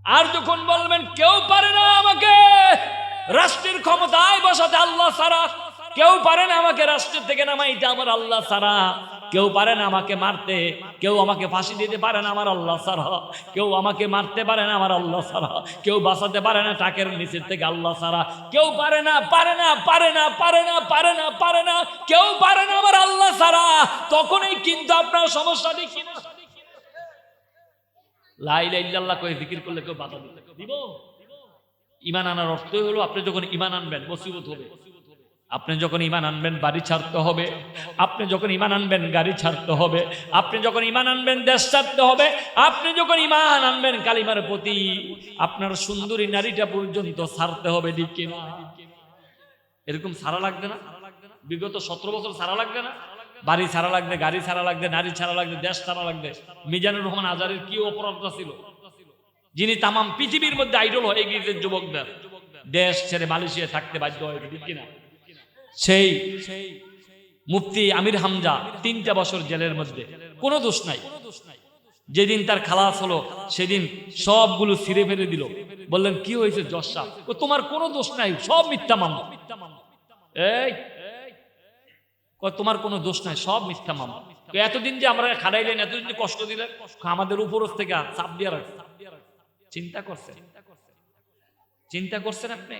আর যখন বলবেন কেউ পারে না আমাকে রাষ্ট্রের ক্ষমতায় বসাতে আল্লাহ ছাড়া, কেউ পারে না আমাকে রাষ্ট্র থেকে নামাইতে আমার আল্লাহ ছাড়া, কেউ পারে না আমাকে মারতে, কেউ আমাকে ফাঁসি দিতে পারে না আমার আল্লাহ ছাড়া, কেউ আমাকে মারতে পারে না আমার আল্লাহ ছাড়া, কেউ বাঁচাতে পারে না টাকের নিচের থেকে আল্লাহ ছাড়া, কেউ পারে না পারে না পারে না পারে না পারে না পারে না কেউ পারে না আমার আল্লাহ ছাড়া। তখনই কিন্তু আপনার সমস্যাটি কিনা লা ইলাহা ইল্লাল্লাহ কয়ে জিকির করলে কেউ বাধা দিব? ঈমান আনার অর্থই হলো আপনি যখন ঈমান আনবেন মুসিবত হবে, আপনি যখন ঈমান আনবেন বাড়ি ছাড়তে হবে, আপনি যখন ঈমান আনবেন গাড়ি ছাড়তে হবে, আপনি যখন ঈমান আনবেন দেশ ছাড়তে হবে, আপনি যখন ঈমান আনবেন কালিমার প্রতি আপনার সুন্দরী নারীটা পর্যন্ত ছাড়তে হবে, ঠিক কিনা? এরকম ছাড়া লাগবে না? বিগত 17 বছর ছাড়া লাগবে না? বাড়ি ছাড়া লাগবে, গাড়ি ছাড়া লাগবে, নারী ছাড়া লাগবে, দেশ ছাড়া লাগবে। মিজানুর রহমান আজারের কি অপরাধটা ছিল, যিনি তামাম পৃথিবীর মধ্যে আইডল হয়ে গিয়েছেন যুবকদের, দেশ ছেড়ে মালয়েশিয়ায় থাকতে বাধ্য হয়েছে, ঠিক কিনা? সেই মুফতি আমির হামজা 3টা বছর জেলের মধ্যে, কোনো দোষ নাই। যেদিন তার খালাস হলো সেদিন সবগুলো ছিঁড়ে ফেলে দিল। বললেন কি হয়েছে জজ সাহেব? তোমার কোনো দোষ নাই, সব মিথ্যা মামলা। এই তোমার কোনো দোষ নাই, সব মিথ্যা মামলা। এতদিন যে আমরা খাড়াইলেন, এতদিন যে কষ্ট দিলেন, আমাদের উপর থেকে চাপ দিয়ে রাখছে। চিন্তা করছেন? চিন্তা করছেন আপনি?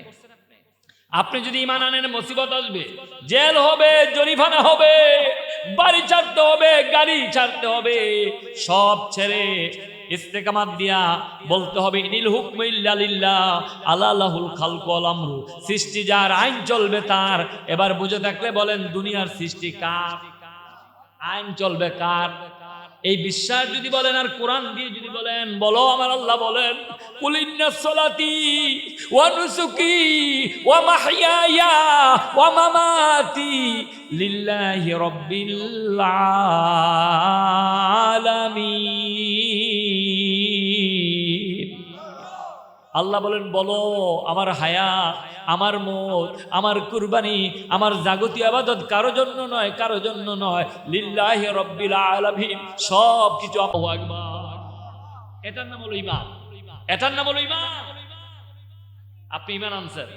আপনি যদি ঈমান আনেন মুসিবত আসবে, জেল হবে, জরিমানা হবে, বাড়ি ছাড়তে হবে, গাড়ি ছাড়তে হবে, সব ছেড়ে ইস্তেকামাত দিয়া বলতে হবে ইনিল হুকমু ইল্লা লিল্লাহ আলা লাহুল খালকু ওয়াল আমরু। সৃষ্টি যার, আইন চলবে তার। এবার বুঝে থাকলে বলেন দুনিয়ার সৃষ্টি কার, আইন চলবে কার? এই বিশ্বাস যদি বলেন আর কোরআন দিয়ে যদি বলেন, বলো আমার আল্লাহ বলেন কুল ইন্না সলাতি ওয়া নুসুকি ওয়া মাহইয়ায়া ওয়া মামাতি লিল্লাহি রাব্বিল আলামিন। আল্লাহ বলেন বলো আমার হায়াত, আমার মত, আমার কুরবানি, আমার জাগতীয় ইবাদত কারো জন্য নয়, কারো জন্য নয়, লিল্লাহি রাব্বিল আলামিন। সব কিছু আল্লাহু আকবার। এটার নাম হলো ঈমান, এটার নাম হলো ঈমান। আপনি ঈমান আনছেন,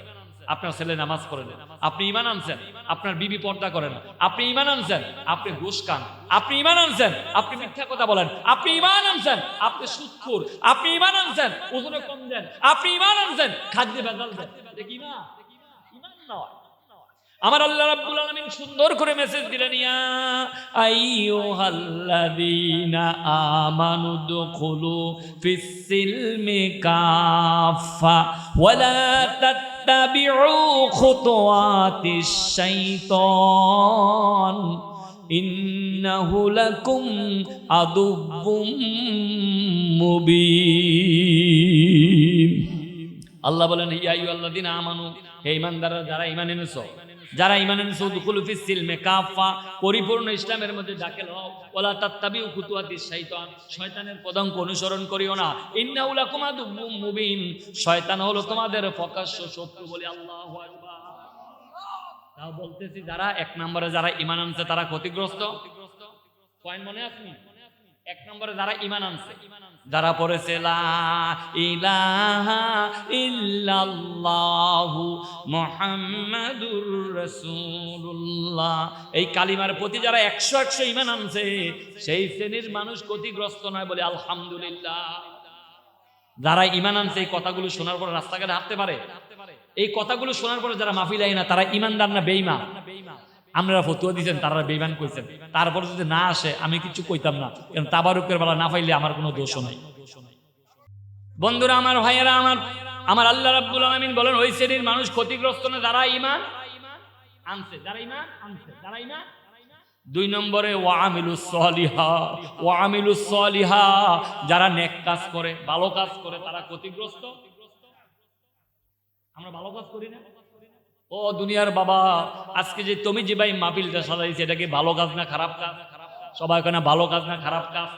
আপনার ছেলে নামাজ পড়ে না, আপনি ঈমান আনছেন আপনার বিবি পর্দা করে না, আপনি ঈমান আনছেন আপনি ঘুষ খান, আপনি ঈমান আনছেন আপনি মিথ্যা কথা বলেন, আপনি ঈমান আনছেন আপনি সুদখোর, আপনি ঈমান আনছেন ওজনে কম দেন, আপনি ঈমান আনছেন খাদ্যে ভেজাল দেন। এটা কি ঈমান? ঈমান নয়। আমার আল্লাহ রাব্বুল আলামিন সুন্দর করে মেসেজ দিলেন, ইয়া আইয়ুহাল্লাযীনা আমানু দুখুলু ফিস সিলমি কাফা ওয়া লা তাত্তাবিউ খুতুওয়াতিশ শাইতান ইন্নাহু লাকুম আদুব্বুম মুবিন। আল্লাহ বলেন ইয়া আইয়ুহাল্লাযীনা আমানু, হে ঈমানদাররা যারা ঈমান এনেছো, যারা ঈমান এনেছো, দুখুলু ফিস সিলমি কাফা, পরিপূর্ণ ইসলামের মধ্যে দাখিল হও। ওয়ালা তাত্তাবিউ খুতুওয়াতিশ শাইতান, শয়তানের পদাঙ্ক অনুসরণ করিও না। ইন্নাহু লাকুম আদুব্বুম মুবিন, শয়তান হলো তোমাদের প্রকাশ্য শত্রু বলে। আল্লাহু আকবার। তাও বলতেছি যারা 1 নম্বরে যারা ঈমান আনছে তারা ক্ষতিগ্রস্ত। পয়েন্ট মনে আছে? 1 নম্বরে যারা ঈমান আনছে, যারা পড়েছে লা ইলাহা ইল্লাল্লাহু মুহাম্মাদুর রাসূলুল্লাহ, এই কালিমার প্রতি যারা 100 ঈমান আনছে, সেই শ্রেণীর মানুষ ক্ষতিগ্রস্ত নয় বলে আলহামদুলিল্লাহ। যারা ঈমান আনছে এই কথাগুলো শোনার পর রাস্তাঘাটে হাঁটতে পারে, এই কথাগুলো শোনার পরে যারা মাহফিলে আয় না, তারা ঈমানদার না বেঈমান? আমরা ফতোয়া দিয়েছেন, তারা বেঈমান কইছেন, তারপর যদি না আসে আমি কিছু কইতাম না, কারণ তাবারুকের বেলা না পাইলে আমার কোনো দোষ নাই। বন্ধুরা আমার, ভাইয়েরা আমার, আমার আল্লাহ রাব্বুল আলামিন বলেন ওই শ্রেণীর মানুষ ক্ষতিগ্রস্ত না যারা ঈমান আনছে, যারা ঈমান আনছে, যারা ঈমান। 2 নম্বরে ওয়ামিলুস সলিহা, ওয়ামিলুস সলিহা, যারা নেক কাজ করে, ভালো কাজ করে, তারা ক্ষতিগ্রস্ত। আমরা ভালো কাজ করি না? ও দুনিয়ার বাবা, আজকে যে তুমি যে ভাই মাহফিলটা সাজাইছে, এটা কি ভালো কাজ না খারাপ কাজ? সবাই কেন ভালো কাজ না খারাপ কাজ?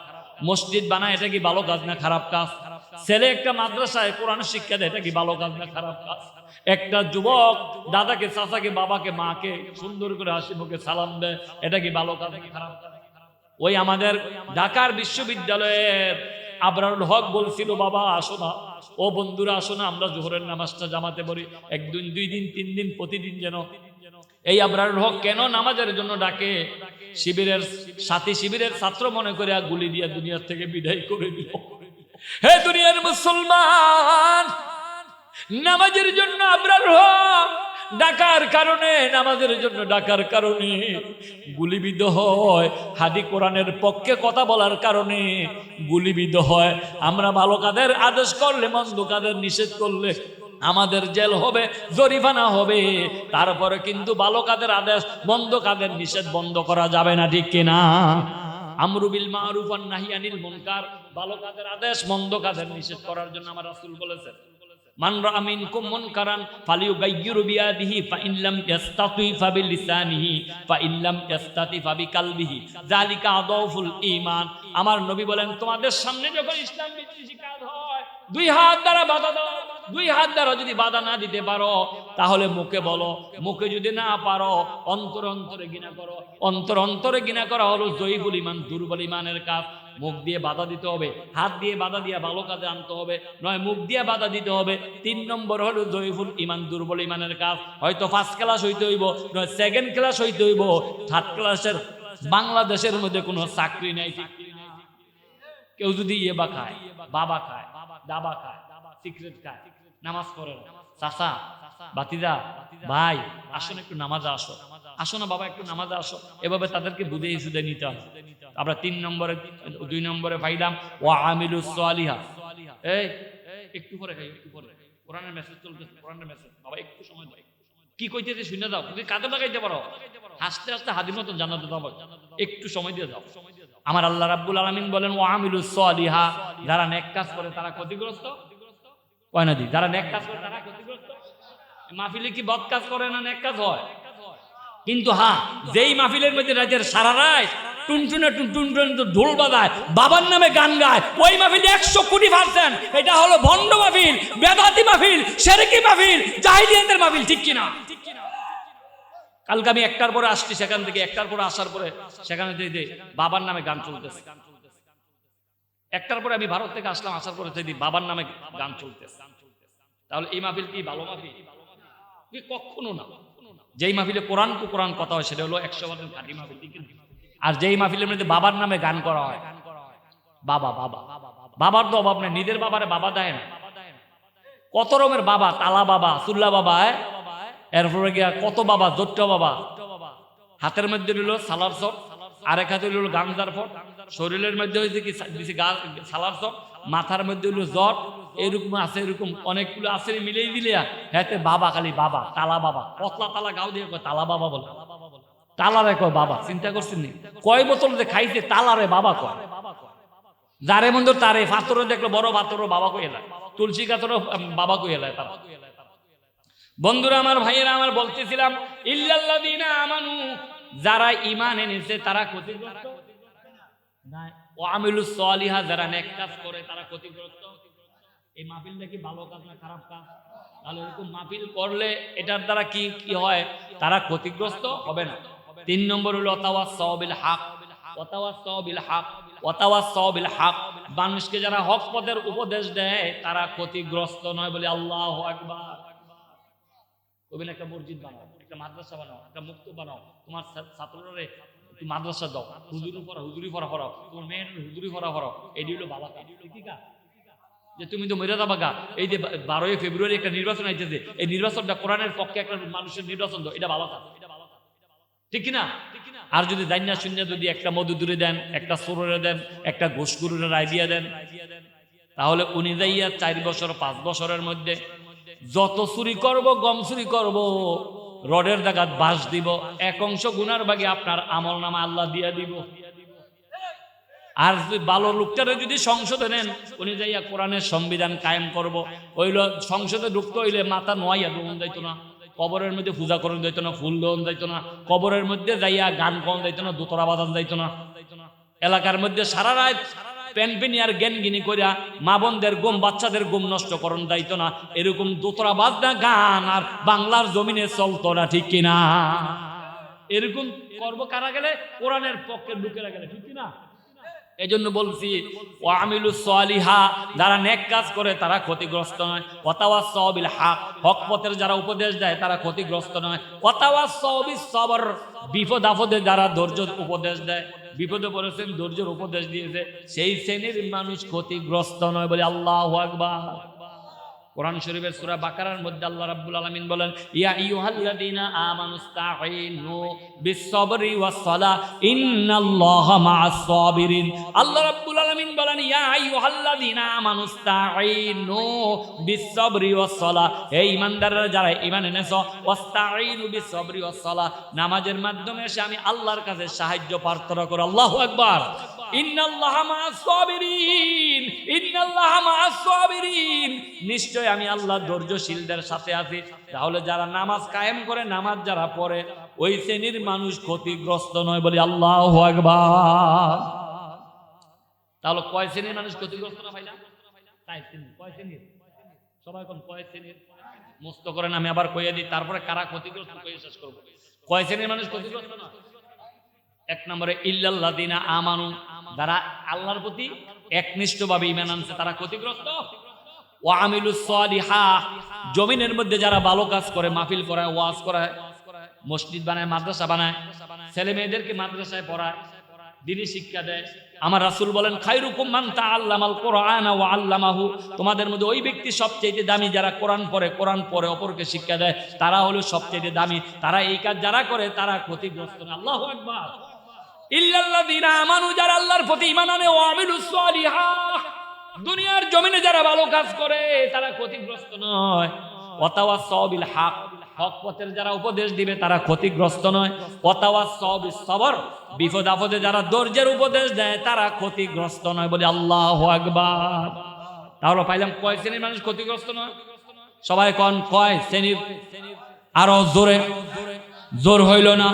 মসজিদ বানায়, এটা কি ভালো কাজ না খারাপ কাজ? ছেলে একটা মাদ্রাসায় কোরআন শিক্ষা দেয়, এটা কি ভালো কাজ না খারাপ কাজ? একটা যুবক দাদাকে, চাচাকে, বাবাকে, মাকে সুন্দর করে হাসি মুখে সালাম দেয়, এটা কি ভালো কাজ না খারাপ কাজ? ওই আমাদের ঢাকার বিশ্ববিদ্যালয়ের আবরারুল হক বলছিল, বাবা আসো না, ও বন্ধুরা আসো না, আমরা জোহরের নামাজটা জামাতে পড়ি, একদিন 2 দিন 3 দিন প্রতিদিন যেন। এই আবরারুল হক কেন নামাজের জন্য ডাকে? শিবিরের সাথী, শিবিরের ছাত্র মনে করে গুলি দিয়ে দুনিয়ার থেকে বিদায় করে দিল। হে দুনিয়ার মুসলমান, নামাজের জন্য আবরারুল হক ডাকার কারণে, নামাজের জন্য ডাকার কারণে গুলিবিদ্ধ হয়। হাদি কোরআনের পক্ষে কথা বলার কারণে গুলিবিদ্ধ হয়। আমরা ভালো কাজের আদেশ করলে, মন্দ কাজের নিষেধ করলে আমাদের জেল হবে, জরিমানা হবে। তারপরে কিন্তু ভালো কাজের আদেশ, মন্দ কাজের নিষেধ বন্ধ করা যাবে না, ঠিক কিনা? আমরু বিল মারুফ ওয়ান নাহি আনিল মুনকার, ভালো কাজের আদেশ, মন্দ কাজের নিষেধ করার জন্য আমার রাসূল বলেছেন, মান রাআ মিনকুম মুনকারান ফালিয়ুগাইয়িরু বিয়াদিহি ফাইন লাম ইস্তাতি ফাবিলিসানিহি ফাইন লাম ইস্তাতি ফাবিকালবিহি যালিকা আদাফুল ঈমান। আমার নবী বলেন, তোমাদের সামনে যখন ইসলাম বিদ্বেষী কাজ হয়, 2 হাত দ্বারা বাধা দাও। 2 হাত দ্বারা যদি বাধা না দিতে পারো, তাহলে মুখে বলো। মুখে যদি না পারো, অন্তরে অন্তরে ঘৃণা করো। অন্তরে অন্তরে ঘৃণা করা হলো জয়ীফুল ঈমান, দুর্বল ঈমানের কাজ। মুখ দিয়ে বাধা দিতে হবে, হাত দিয়ে বাধা দিয়ে ভালো কাজে আনতে হবে, নয় মুখ দিয়ে বাধা দিতে হবে। 3 নম্বর হলো জয়ীফুল ঈমান, দুর্বল ঈমানের কাজ। হয়তো 1st ক্লাস হইতে হইব, নয় 2nd ক্লাস হইতে হইব। 3rd ক্লাসের বাংলাদেশের মধ্যে কোনো চাকরি নাই, ঠিক না? কেউ যদি ইয়েবা খায়, বাবা খায়, দাবা খায়, সিগারেট খায়, নামাজ পড়ে না, চাচা, বাতিজা, ভাই আসুন একটু নামাজে আসো, আসো না বাবা একটু নামাজে আসো, এভাবে তাদেরকে বুঝিয়ে সুদে নিতে হবে। আমরা 2 নম্বরে পাইলাম ওয়া আমিলুস সালিহা। এই একটু পরে খাই, একটু পরে কোরআনের মেসেজ চলতেছে, কোরআনের মেসেজ, বাবা একটু সময় দাও, কি কইতেছে শুনে দাও, তুমি কাঁধে লাগাইতে পারো, হাসতে হাসতে হাদির মতন জান্নাতে যাবো, একটু সময় দিয়ে দাও। আমার আল্লাহ রাব্বুল আলামিন বলেন ওয়া আমিলুস সালিহা, যারা নেক কাজ করে তারা ক্ষতিগ্রস্ত হয় না? যারা নেক কাজ করে তারা ক্ষতিগ্রস্ত। মাহফিলে কি বদ কাজ করে না নেক কাজ হয়? কিন্তু হ্যাঁ, যেই মাহফিলের মধ্যে রাতের সারা রাত টুনটুনে টুনটুনে ঢোল বাজায়, বাবার নামে গান গায়, ওই মাহফিল 100% এটা হলো ভণ্ড মাহফিল, বেদাতি মাহফিল, শিরকি মাহফিল, জাহিলিয়াতের মাহফিল, ঠিক কিনা? কালকে আমি 1টার পরে আসছি, সেখান থেকে 1টার পরে আসার পরে সেখানে যে বাবার নামে গান চলতেছে। 1টার পরে আমি ভারত থেকে আসলাম, আসার পরে যে বাবার নামে গান চলতেছে। তাহলে এই মাহফিল কি ভালো মাহফিল? কখনো না। যেই মাহফিলে কোরআন টু কোরআন কথা হয় সেটা হলো 100% খাঁটি মাহফিল, ঠিক না? আর যেই মাহফিলের মধ্যে বাবার নামে গান করা হয়, বাবা বাবা বাবার তো অভাব নেই, নিজের বাবারে বাবা দেয় না। কত রকমের বাবা, তালা বাবা, সুল্লা বাবা, এরপরে গিয়া কত বাবা, জোট্ট বাবা। হাতের মধ্যে রইল সালার চক, আরেক হাতে রইল গামজার ফট, শরীরের মধ্যে হয়েছে কি সালার চক, মাথার মধ্যে হইল জট, এরকম আছে, এরকম অনেকগুলো আছে, মিলেই দিলে হাতে বাবা, খালি বাবা, তালা বাবা, পতলা তালা গাও দিয়ে তালা বাবা বলে, তালারে কয় বাবা। চিন্তা করছেন নি? কয় বোতল যে খাইছে তালারে বাবা কয়। যারে মন্দির তারে, পাথরে দেখলো বড় পাথরও বাবা কই এলায়, তুলসী গাছেরও বাবা কই এলায় তারা। বন্ধুরা আমার, ভাইয়েরা আমার, বলতেছিলাম ইল্লাল্লাযীনা আমানু, যারা ঈমান এনেছে তারা ক্ষতিগ্রস্ত না, ওয়া আমিলুস সালিহা, যারা নেক কাজ করে তারা ক্ষতিগ্রস্ত। এই মাহফিলটা কি ভালো কাজ না খারাপ কাজ? তাহলে এরকম মাহফিল করলে এটার দ্বারা কি কি হয়? তারা ক্ষতিগ্রস্ত হবে না। 3 নম্বর হলো তাওয়াসসাউ বিল হক, ওয়াতাওয়াসসাউ বিল হক, ওয়াতাওয়াসসাউ বিল হক। মানুষকে যারা হক পথের উপদেশ দেয় তারা ক্ষতিগ্রস্ত নয়, বলে আল্লাহু আকবার। তুমি একটা মসজিদ বানাও, একটা মাদ্রাসা বানাও, একটা মুক্ত বানাও, তোমার ছাত্ররা একটু মাদ্রাসা দাও, হুজুরি পড়াও, তোমার মেয়ের হুজুরি পড়াও, এটি হলো বাবা কাজ, ঠিক আছে? যে তুমি তো মেরে যাবা গা, এই যে 12ই ফেব্রুয়ারি একটা নির্বাচন আইতেছে, এই নির্বাচনটা কোরআনের পক্ষে একটা মানুষের নির্বাচন দাও, এটা ভালো কাজ, ঠিক কিনা? আর যদি জান্নাত শূন্য যদি একটা মধুদুরে দেন, একটা সররে দেন, একটা ঘোষগুরুরে রায় দিয়ে দেন, তাহলে উনি যাইয়া 4 বছর 5 বছরের মধ্যে যত চুরি করব, গম চুরি করব, রডের জায়গাত বাস দিব, 1 অংশ গুনার ভাগে আপনার আমল নামা আল্লাহ দিয়া দিব। আর ভালো লোকটারে যদি সংসদে নেন, উনি যাইয়া কোরআনের সংবিধান কায়েম করব, হইল সংসদে ঢুকতে হইলে মাথা নোয়াইয়া দোন যাইতো না, কবরের মধ্যে পূজা করন যাইতো না, ফুল দোন যাইতো না, কবরের মধ্যে যাইয়া গান কন যাইতো না, দোতরা বাজান যাইতো না, এলাকার মধ্যে সারা রাত পেনপেনি আর জ্ঞানগিনি করিয়া মা বোনদের গুম, বাচ্চাদের গুম নষ্ট করন যাইতো না। এরকম দোতরা বাজনা গান আর বাংলার জমিনে চলতো না, ঠিক কিনা? এরকম করবো কারা গেলে? কোরআনের পক্ষের লোকেরা গেলে, ঠিক কিনা? এজন্য বলছি ওয়ামিলুস সালিহা, যারা নেক কাজ করে তারা ক্ষতিগ্রস্ত নয়। ওয়াতাওয়াসাউ বিল হক, হক পথের যারা উপদেশ দেয় তারা ক্ষতিগ্রস্ত নয়। ওয়াতাওয়াসাউ বিস সবর, বিপদ আপদে যারা ধৈর্য উপদেশ দেয়, বিপদে পড়েছেন ধৈর্যের উপদেশ দিয়েছে, সেই শ্রেণীর মানুষ ক্ষতিগ্রস্ত নয়। বলে আল্লাহু আকবার। কোরআন শরীফের সূরা বাকারার মধ্যে আল্লাহ রাব্বুল আলামিন বলেন, ইয়া আইয়ুহাল্লাযীনা আমানুস্তাঈনু বিস-সাবরি ওয়াস-সালাহ ইন্নাল্লাহা মা'আস সাবিরিন। আল্লাহ রাব্বুল আলামিন বলেন, ইয়া আইয়ুহাল্লাযীনা আমানুস্তাঈনু বিস-সাবরি ওয়াস-সালাহ, হে ঈমানদাররা যারা ঈমান এনেছো, ওয়াস্তাঈনু বিস-সাবরি ওয়াস-সালাহ, নামাজের মাধ্যমে এসে আমি আল্লাহর কাছে সাহায্য প্রার্থনা করো। আল্লাহু আকবার। ইন্নাল্লাহা মা'আস সাবিরিন, ইন্নাল্লাহা মা'আস সাবিরিন, নিশ্চয় আমি আল্লাহ ধৈর্যশীলদের সাথে আছি। তাহলে যারা নামাজ কায়েম করে, নামাজ যারা পড়ে, ওই শ্রেণীর মানুষ ক্ষতিগ্রস্ত নয়। বলি আল্লাহু আকবার। তাহলে কয় শ্রেণীর মানুষ ক্ষতিগ্রস্ত না ভাইরা? চার শ্রেণী। কয় শ্রেণীর? সবাই কোন কয় শ্রেণীর? মুস্ত করেন, আমি আবার কইয়া দিই, তারপরে কারা ক্ষতিগ্রস্ত কইয়া শেষ করব। কয় শ্রেণীর মানুষ ক্ষতিগ্রস্ত না? এক নম্বরে ইল্লাল্লাযীনা আমানু, যারা আল্লাহর প্রতি একনিষ্ঠভাবে ঈমান আনছে তারা ক্ষতিগ্রস্ত। ওয়া আমিলুস সালিহা, জমিনের মধ্যে যারা ভালো কাজ করে, মাহফিল করায়, ওয়াজ করায়, মসজিদ বানায়, মাদ্রাসা বানায়, ছেলে মেয়েদেরকে মাদ্রাসায় পড়ায়, দ্বীনি শিক্ষা দেয়। আমার রাসূল বলেন, খায়রুকুম মান তাআল্লামাল কুরআনা ওয়া আল্লামাহু, তোমাদের মধ্যে ওই ব্যক্তি সবচেয়ে দামি যারা কোরআন পড়ে অপরকে শিক্ষা দেয়, তারা হলো সবচেয়ে দামি। তারা এই কাজ যারা করে তারা ক্ষতিগ্রস্ত না। আল্লাহু আকবার। ইল্লাল্লাযীনা আমানু, যারা আল্লাহর প্রতি ঈমান আনে, ওয়া আমিলুস সালিহা, দুনিয়ার জমিনে যারা ভালো কাজ করে তারা ক্ষতিগ্রস্ত নয়। ওয়াতাওয়াসাউ বিল হক, হক পথের যারা উপদেশ দিবে তারা ক্ষতিগ্রস্ত নয়। ওয়াতাওয়াসাউ বিস সবর, বিপদ আপদে যারা ধৈর্যের উপদেশ দেয় তারা ক্ষতিগ্রস্ত নয়। বলে আল্লাহু আকবার। তাহলে পাইলাম কয় শ্রেণীর মানুষ ক্ষতিগ্রস্ত নয়? সবাই কোন কয় শ্রেণীর? আরো জোরে, জোর হইল না।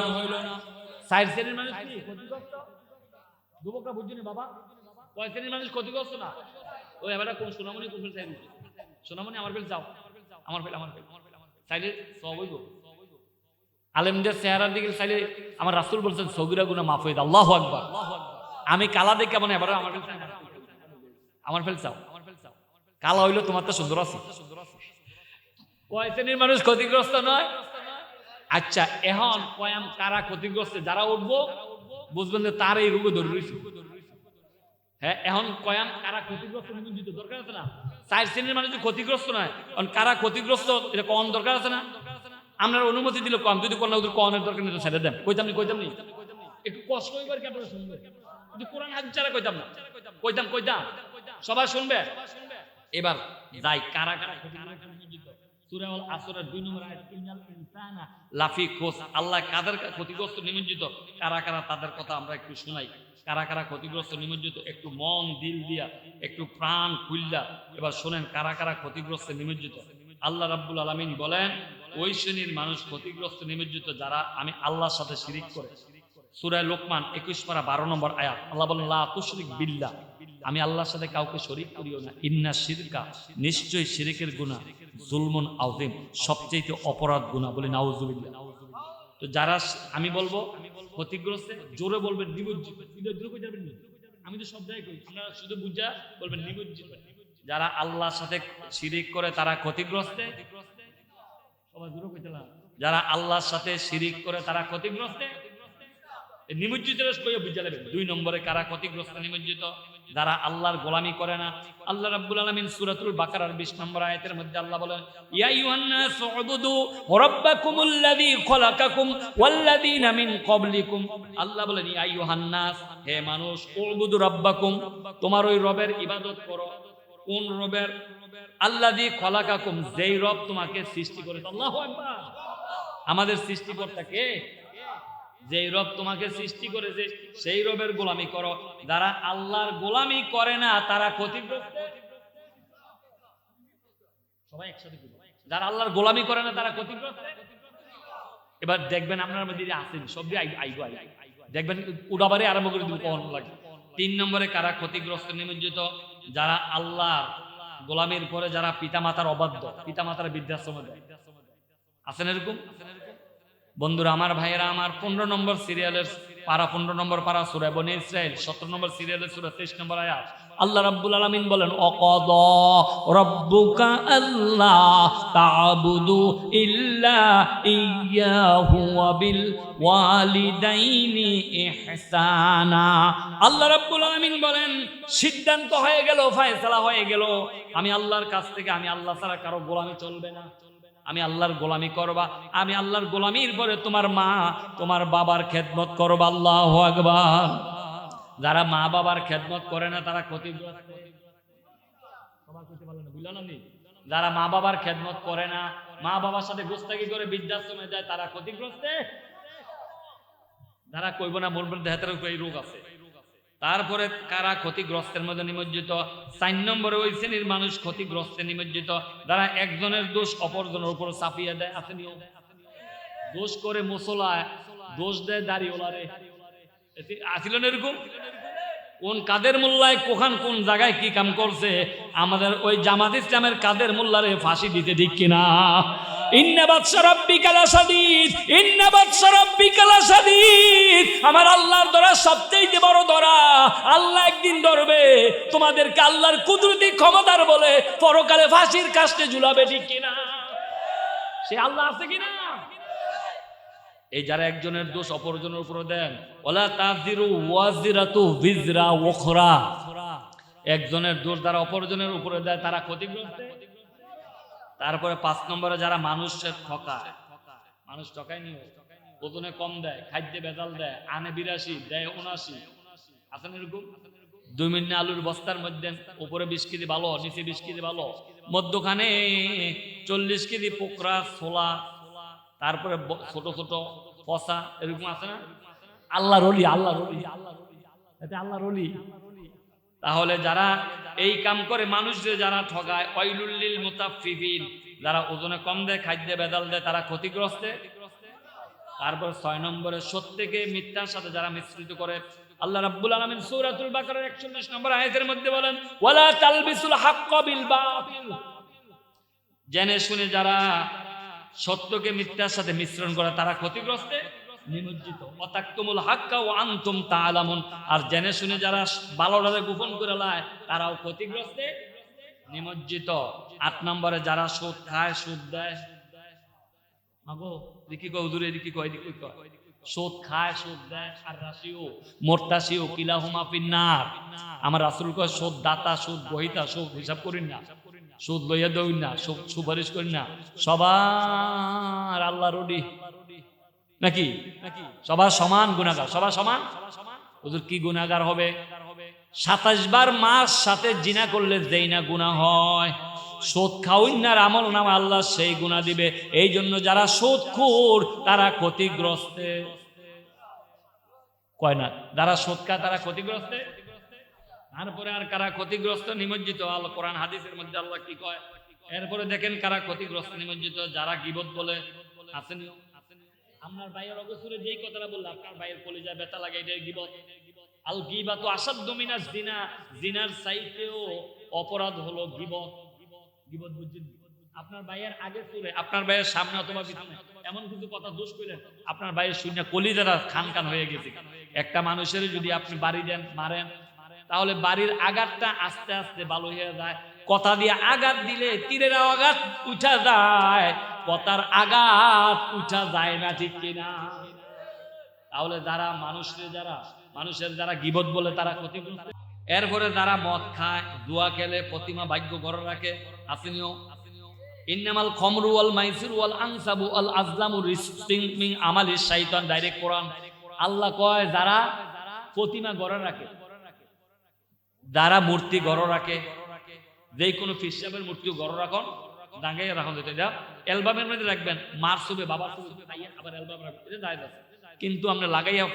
চার শ্রেণীর মানুষ কি ক্ষতিগ্রস্ত? যুবকরা বুঝছেন বাবা? কয় শ্রেণীর মানুষ ক্ষতিগ্রস্ত না? ওই এবারে কোন সোনামণি, কোন ফেল চাইবে? সোনামণি আমার ফেল যাও, আমার ফেল চাইলে সব হইব। আলেমদের চেহারার দিকে চাইলে আমার রাসূল বলছেন সগীরা গুনাহ মাফ হয়ে যায়। আল্লাহু আকবার। আমি কালা দেখে কেমন, এবারে আমার ফেল চাই, আমার ফেল চাও। কালা হইলো তোমার তো সুন্দর আছে। কয় শ্রেণীর মানুষ ক্ষতিগ্রস্ত নয়? আচ্ছা, এখন কয়াম কারা ক্ষতিগ্রস্ত? যারা উঠবো বুঝবেন যে তার এই রোগে ধরে রয়েছে। হ্যাঁ, এখন কয়াম কারা ক্ষতিগ্রস্ত নিবন্ধিত দরকার আছে না? চার শ্রেণীর মানুষ ক্ষতিগ্রস্ত নয়, কারণ কারা ক্ষতিগ্রস্ত এটা কম দরকার আছে না? আপনার অনুমতি দিলে কম, যদি কোন ওদের কনের দরকার নেই তো ছেড়ে দেন। কইতাম নি একটু কষ্ট হইবার কি আপনারা শুনবে? কিন্তু কোরআন হাদিস ছাড়া কইতাম না, কইতাম সবাই শুনবে। এবার যাই কারা কারা ক্ষতিগ্রস্ত নিবন্ধিত। সূরা আল আসরের 2 নম্বর আয়াত, ইন্নাল ইনসানা লাফি খুস, আল্লাহ কাদের ক্ষতিগ্রস্ত নিমজ্জিত, কারা কারা তাদের কথা আমরা একটু শুনাই। কারা কারা ক্ষতিগ্রস্ত নিমজ্জিত, একটু মন দিল দিয়া, একটু প্রাণ খুললা এবার শোনেন কারা কারা ক্ষতিগ্রস্ত নিমজ্জিত। আল্লাহ রাব্বুল আলামিন বলেন, ওই শ্রেণীর মানুষ ক্ষতিগ্রস্ত নিমজ্জিত যারা আমি আল্লাহর সাথে শিরিক করে। সূরা লোকমান 21 পারা 12 নম্বর আয়াত, আল্লাহ বলেন, লা তুশরিক বিল্লাহ, আমি আল্লাহর সাথে কাউকে শরীক করিও না। ইন্না শিরকা, নিশ্চয়ই শিরকের গুনাহ, জুলমুন আযীম, সবচেয়ে অপরাধ গুনাহ। বলি নাউযুবিল্লাহ। তো যারা আমি বলবো ক্ষতিগ্রস্ত, জোরে বলবেন নিমজ্জিত। আমি তো সব জায়গায় কই, আপনারা শুধু বুঝা বলবেন নিমজ্জিত। যারা আল্লাহর সাথে শিরিক করে তারা ক্ষতিগ্রস্ত। সবাই জোরে কইতে না। যারা আল্লাহর সাথে শিরিক করে তারা ক্ষতিগ্রস্ত। নিমজ্জিত কইয়া বুঝা নেবেন। 2 নম্বরে কারা ক্ষতিগ্রস্ত নিমজ্জিত? যারা আল্লাহর গোলামি করে না। আল্লাহ রাব্বুল আলামিন সূরাতুল বাকারার 20 নম্বর আয়াতের মধ্যে আল্লাহ বলেন, ইয়া আইয়ুহান নাস উবুদু রাব্বাকুমুল্লাযী খালাকাকুম ওয়াল্লাযীনা মিন ক্বাবলিকুম। আল্লাহ বলেন, ইয়া আইয়ুহান নাস, হে মানুষ, উবুদু রাব্বাকুম, তোমার ওই রবের ইবাদত করো। কোন রবের? আল্লাযী খালাকাকুম, যেই রব তোমাকে সৃষ্টি করেছে। আল্লাহু আকবার। আমাদের সৃষ্টিকর্তা কে? যেই রব তোমাকে সৃষ্টি করেছে সেই রবের গোলামি করো। যারা আল্লাহর গোলামি করে না তারা ক্ষতিগ্রস্ত। সবাই একসাথে বলুন, যারা আল্লাহর গোলামি করে না তারা ক্ষতিগ্রস্ত। এবার দেখবেন আপনার মধ্যে আছেন সব আইগো দেখবেন উড়াবারে আরম্ভ করে দিব কখন লাগে। 3 নম্বরে কারা ক্ষতিগ্রস্ত নিমজ্জিত? যারা আল্লাহর গোলামির পরে যারা পিতামাতার অবাধ্য, পিতামাতার বৃদ্ধাশ্রমে দেয়। আছেন এরকম? বন্ধুরা আমার, ভাইয়েরা আমার, 15 নম্বর সিরিয়ালের পারা 15 নম্বর পারা সূরা বনী ইসরাইল 17 নম্বর সিরিয়ালের সূরা 23 নম্বর আয়াত। আল্লাহ রাব্বুল আলামিন বলেন অকাদা রাব্বুকা আল্লা তা'বুদু ইল্লা ইয়্যাহু ওয়া বিল ওয়ালিদাইনি ইহসানা। আল্লাহ রাব্বুল আলামিন বলেন সিদ্ধান্ত হয়ে গেল, ফয়সালা হয়ে গেল, আমি আল্লাহর কাছ থেকে আমি আল্লাহ ছাড়া কারো গোলামি চলবে না, আমি আল্লাহর গোলামি করবা, আমি আল্লাহর গোলামির পরে তোমার মা তোমার বাবার খেদমত করবা। আল্লাহু আকবার। যারা মা বাবার খেদমত করে না তারা ক্ষতিগ্রস্ত। যারা মা বাবার খেদমত করে না, মা বাবার সাথে গোস্তাকি করে বৃদ্ধাশ্রমে যায়, তারা ক্ষতিগ্রস্ত। যারা কইব না মোর মধ্যে হাতের উপরে এই রোগ আছে, তারপরে কারা ক্ষতিগ্রস্তের মধ্যে নিমজ্জিত। 4 নম্বরে ওই শ্রেণীর মানুষ ক্ষতিগ্রস্তে নিমজ্জিত যারা একজনের দোষ অপরজনের উপর চাপিয়ে দেয়। আসেনি দোষ করে মুসলায়, দোষ দেয় দাড়িওয়ালারে। আসিল না এরকম? কোন কাদের মোল্লায় কোখান কোন জায়গায় কি কাম করছে, আমাদের ওই জামাত ইসলামের কাদের মোল্লারে ফাঁসি দিতে ঠিক কিনা? ইন্না বাতশা রাব্বিকা লাশাদীদ, ইন্না বাতশা রাব্বিকা লাশাদীদ। আমার আল্লাহর ধরা সবচেয়ে বড় ধরা। আল্লাহ একদিন ধরবে তোমাদেরকে, আল্লাহর কুদরতি ক্ষমতার বলে পরকালে ফাঁসির কাস্টে ঝুলাবে ঠিক কিনা? সে আল্লাহ আছে কিনা? এই যারা একজনের দোষ অপরজনের উপরে দেন, ওয়ালা তাযিরু ওয়াজিরাতু বিজরা উখরা, একজনের দোষ যারা অপরজনের উপরে দেয় তারা ক্ষতিগ্রস্ত। তারপরে 5 নম্বরে যারা মানুষের ঠকায়, মানুষ ঠকায় নিও, ওজনে কম দেয়, খাদ্যে ভেজাল দেয়, আনে 82 দেয় 79, আছেন এরকম? 2 মিনিট আলুর বস্তার মধ্যে উপরে 20 কেজি ভালো, নিচে 20 কেজি ভালো, মধ্যখানে 40 কেজি পোকরা ছোলা, তারপরে ছোট ছোট পচা, এরকম আছে না? আল্লাহর ওলি, আল্লাহর ওলি, এটা আল্লাহর ওলি। তাহলে যারা এই কাম করে মানুষদের যারা ঠকায়, ওয়াইলুল লিল মুতাফফিফিন, যারা ওজনে কম দেয়, খাদ্যে ভেজাল দেয়, তারা ক্ষতিগ্রস্ত। তারপর 6 নম্বরে সত্যকে মিথ্যার সাথে যারা মিশ্রিত করে, আল্লাহ রাব্বুল আলামিন সূরাতুল বাকারার 41 নম্বর আয়াতের মধ্যে বলেন ওয়ালা তালবিসুল হাক্কা বিল বাতিল, জেনে শুনে যারা সত্যকে মিথ্যার সাথে মিশ্রণ করে তারা ক্ষতিগ্রস্ত নিমজ্জিত। ওয়াতাকতুমুল হাক্কা ওয়া আনতুম তাআলামুন, আর জেনে শুনে যারা ভালোটাকে গোপন করে লায় তারাও ক্ষতিগ্রস্ত নিমজ্জিত। 8 নম্বরে যারা সুদ খায়, সুদ দেয়, মাগো দেখি কই হুজুর এদিকে কই দিকে কই, সুদ খায়, সুদ দেয়, আর রাশিও মুরতাশিও কিলাহুমা ফিন্নার। আমার রাসূল কয় সুদ দাতা, সুদ গ্রহীতা, সুদ হিসাব করিন না, সুদ লইয়া দইন না, সুপারিশ করেন না, সবার আল্লাহর ওলি নাকি? সবার সমান গুনাহগার, সবার সমান। হুজুর কি গুনাহগার হবে? 27 বার মাস সাথে জিনা করলে যেই না গুনাহ হয়, সুদ খাওয়ার আমল নামা আল্লাহ সেই গুনাহ দিবে। এই জন্য যারা সুদখোর তারা ক্ষতিগ্রস্ত। কয় না যারা সুদ খায় তারা ক্ষতিগ্রস্ত। তারপরে আর কারা ক্ষতিগ্রস্ত নিমজ্জিত? আল্লাহ কোরআন হাদিসের মধ্যে আল্লাহ কি কয়? এরপরে দেখেন কারা ক্ষতিগ্রস্ত নিমজ্জিত, যারা গীবত বলে। আছেন আপনার ভাইয়ের অবসরে যেই কথাটা বললো আপনার ভাইয়ের কলিজায় ব্যথা লাগে, এটাই গীবত। আল গীবাতু আসাদ্দু মিনাজ জিনা, জিনার চাইতেও অপরাধ হলো গীবত। গীবত বুঝছেন? আপনার ভাইয়ের আগে চলে, আপনার ভাইয়ের সামনে অথবা পিছনে এমন কিছু কথা দোষ কইলেন, আপনার ভাইয়ের শুনে কলিজাটা খান খান হয়ে গেছে। একটা মানুষের যদি আপনি বাড়ি দেন, মারেন, তাহলে বাড়ির আঘাতটা আস্তে আস্তে ভালো হয়ে যায়। কথা দিয়ে আঘাত দিলে তীরের আঘাত উঠা যায়, কথার আঘাত উঠা যায় না, ঠিক কিনা? তাহলে যারা মানুষের যারা গীবত বলে তারা ক্ষতিগ্রস্ত। এরপরে যারা মদ খায়, জুয়া খেলে, প্রতিমা ভাগ্য ঘরে রাখে, আসেনিও ইন্নামাল খামরু ওয়াল মাইসির ওয়াল আনসাবু ওয়াল আজলামু রিজকুম মিন আমালিশ শাইতান। ডাইরেক্ট কোরআন আল্লাহ কয় যারা প্রতিমা ঘরে রাখে, যারা মূর্তি ঘর রাখে, যে কোনো ফিসাবের মূর্তিও ঘর রাখন, দাঙ্গাইয়া রাখন, যেটা এটা অ্যালবামের মধ্যে রাখবেন, মার ছবি বাবার ছবি আবার অ্যালবাম রাখবেন, এটা জায়েজ আছে। কিন্তু আমরা লাগাইয়া,